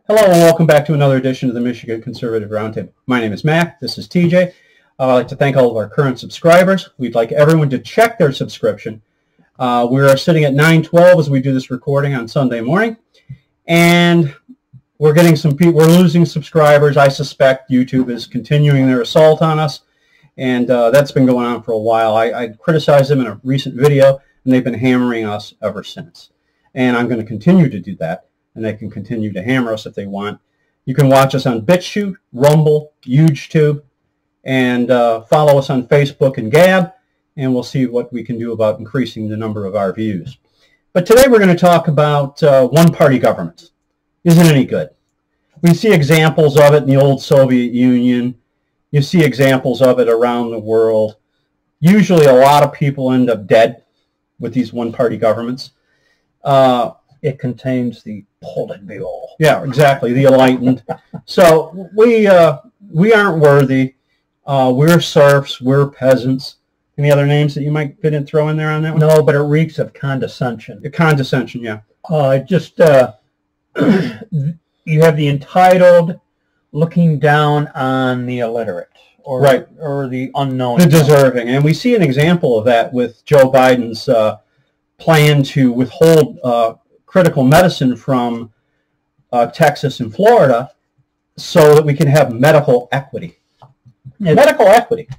Hello and welcome back to another edition of the Michigan Conservative Roundtable. My name is Mac. This is TJ. I'd like to thank all of our current subscribers. We'd like everyone to check their subscription. We are sitting at 912 as we do this recording on Sunday morning, and we're getting some people. We're losing subscribers. I suspect YouTube is continuing their assault on us, and that's been going on for a while. I criticized them in a recent video, and they've been hammering us ever since. And I'm going to continue to do that. And they can continue to hammer us if they want. You can watch us on BitChute, Rumble, YouTube, and follow us on Facebook and Gab, and we'll see what we can do about increasing the number of our views. But today we're going to talk about one-party governments. Isn't any good? We see examples of it in the old Soviet Union. You see examples of it around the world. Usually a lot of people end up dead with these one-party governments. It contains the Politburo. Yeah, exactly, the enlightened. So we aren't worthy. We're serfs. We're peasants. Any other names that you might throw in there on that one? No, but it reeks of condescension. Condescension, yeah. You have the entitled looking down on the illiterate, or right, or the unknown, the deserving, and we see an example of that with Joe Biden's plan to withhold critical medicine from Texas and Florida so that we can have medical equity. Medical equity.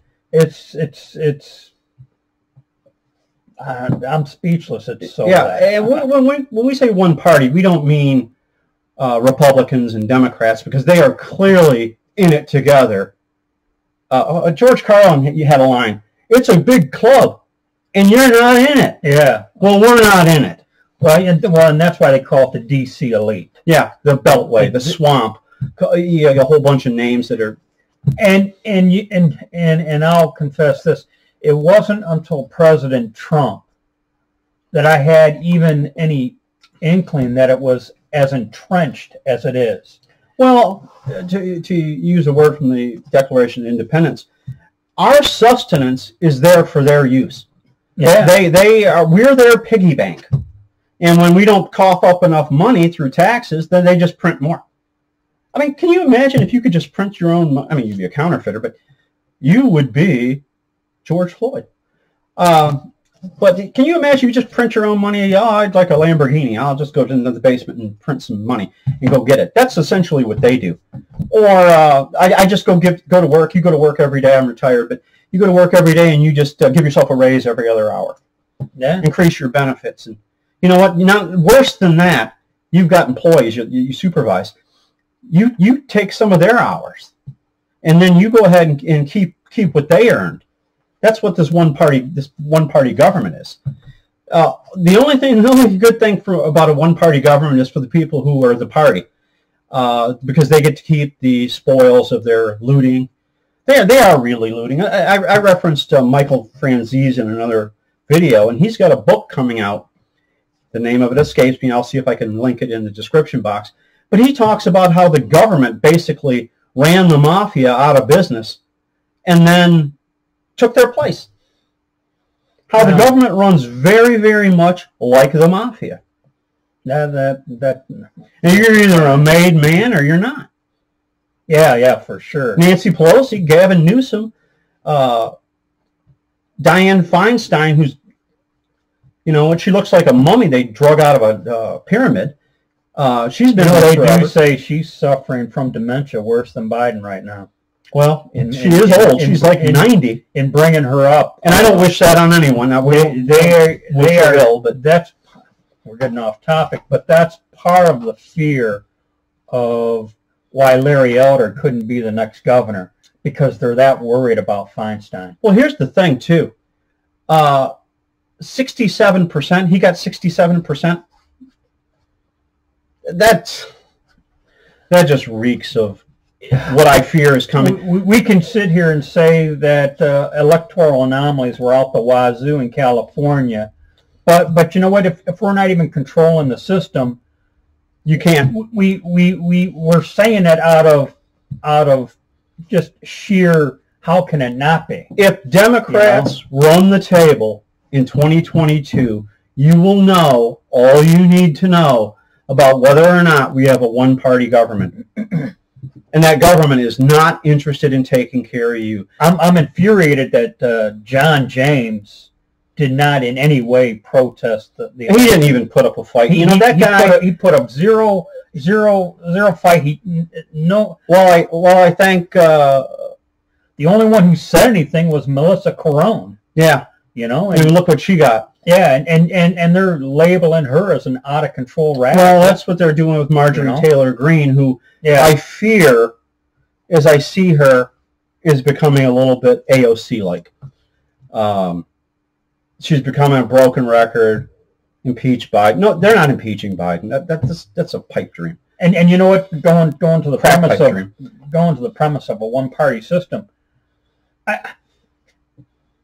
I'm speechless. It's so yeah. And when we say one party, we don't mean Republicans and Democrats, because they are clearly in it together. George Carlin, you had a line, "It's a big club, and you're not in it." Yeah. Well, we're not in it. And that's why they call it the D.C. elite. Yeah, the Beltway, the swamp. You have a whole bunch of names that are. And I'll confess this: it wasn't until President Trump that I had even any inkling that it was as entrenched as it is. Well, to use a word from the Declaration of Independence, our sustenance is there for their use. Yeah. We're their piggy bank. And when we don't cough up enough money through taxes, then they just print more. I mean, can you imagine if you could just print your own money? I mean, you'd be a counterfeiter, but you would be George Floyd. But can you imagine you just print your own money? Oh, I'd like a Lamborghini. I'll just go to the basement and print some money and go get it. That's essentially what they do. Or I just go to work. You go to work every day. I'm retired, but you go to work every day and you just give yourself a raise every other hour. Yeah. Increase your benefits. And you know what? Worse than that, you've got employees you supervise. You take some of their hours, and then you go ahead and keep what they earned. That's what this one party government is. The only good thing about a one party government is for the people who are the party, because they get to keep the spoils of their looting. They are really looting. I referenced Michael Franzese in another video, and he's got a book coming out. The name of it escapes me. I'll see if I can link it in the description box. But he talks about how the government basically ran the mafia out of business and then took their place. How the government runs very, very much like the mafia. And you're either a made man or you're not. Yeah, for sure. Nancy Pelosi, Gavin Newsom, Dianne Feinstein, who's, she looks like a mummy they drug out of a pyramid. She's been. They do say she's suffering from dementia worse than Biden right now. Well, she is old. She's like 90. In bringing her up, and I don't wish that on anyone. They are ill, but we're getting off topic. But that's part of the fear of why Larry Elder couldn't be the next governor, because they're that worried about Feinstein. Well, here's the thing too. 67%. He got 67%. That just reeks of what I fear is coming. We can sit here and say that electoral anomalies were out the wazoo in California, but you know what? If we're not even controlling the system, you can't. We're saying it out of just sheer, how can it not be? If Democrats run the table in 2022, you will know all you need to know about whether or not we have a one-party government. And that government is not interested in taking care of you. I'm infuriated that John James did not in any way protest the He didn't even put up a fight. That guy, he put up zero fight. Well, I think the only one who said anything was Melissa Carone. Yeah, and look what she got. Yeah, and they're labeling her as an out of control radical. Well, that's what they're doing with Marjorie Taylor Greene, who I fear, as I see her, is becoming a little bit AOC-like. She's becoming a broken record. Impeach Biden. No, they're not impeaching Biden. That's a pipe dream. And you know what? Going to the premise of a one-party system,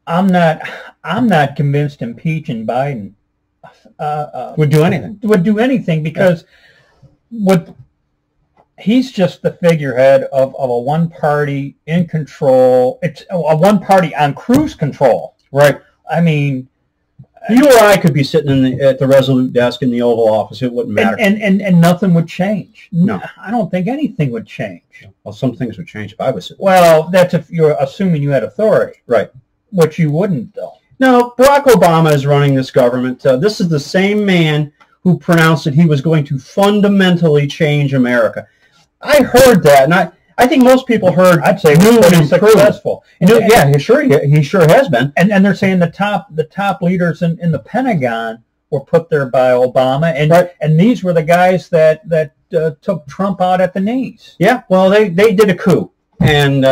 I'm not convinced impeaching Biden would do anything. Would do anything because he's just the figurehead of a one-party in control. It's a one-party on cruise control. Right. I mean, you or I could be sitting at the Resolute desk in the Oval Office. It wouldn't matter. And nothing would change. No. I don't think anything would change. Well, some things would change if I was sitting. Well, that's if you're assuming you had authority. Right. Which you wouldn't, though. No, Barack Obama is running this government. This is the same man who pronounced that he was going to fundamentally change America. I heard that, and I think most people heard. I'd say new and successful. Yeah, he sure has been. And they're saying the top leaders in the Pentagon were put there by Obama, and these were the guys that took Trump out at the knees. Yeah, well, they did a coup, and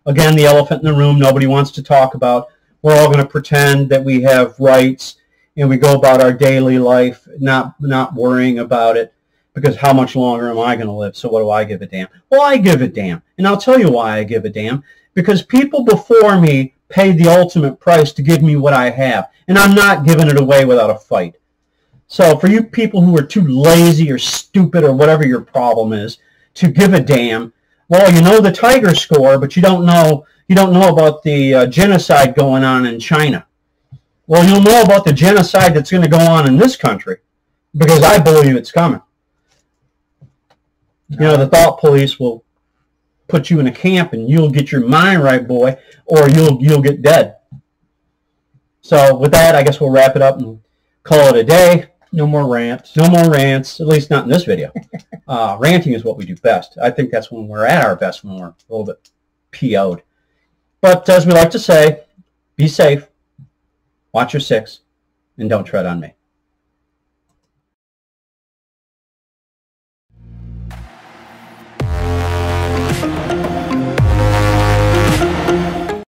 again, the elephant in the room nobody wants to talk about. We're all going to pretend that we have rights, and we go about our daily life not worrying about it. Because how much longer am I going to live? So what do I give a damn? Well, I give a damn. And I'll tell you why I give a damn. Because people before me paid the ultimate price to give me what I have. And I'm not giving it away without a fight. So for you people who are too lazy or stupid or whatever your problem is to give a damn, well, you know the Tiger score, but you don't know about the genocide going on in China. Well, you'll know about the genocide that's going to go on in this country. Because I believe it's coming. The thought police will put you in a camp and you'll get your mind right, boy, or you'll get dead. So with that, I guess we'll wrap it up and call it a day. No more rants. No more rants, at least not in this video. Ranting is what we do best. I think that's when we're at our best, when we're a little bit PO'd. But as we like to say, be safe, watch your six, and don't tread on me.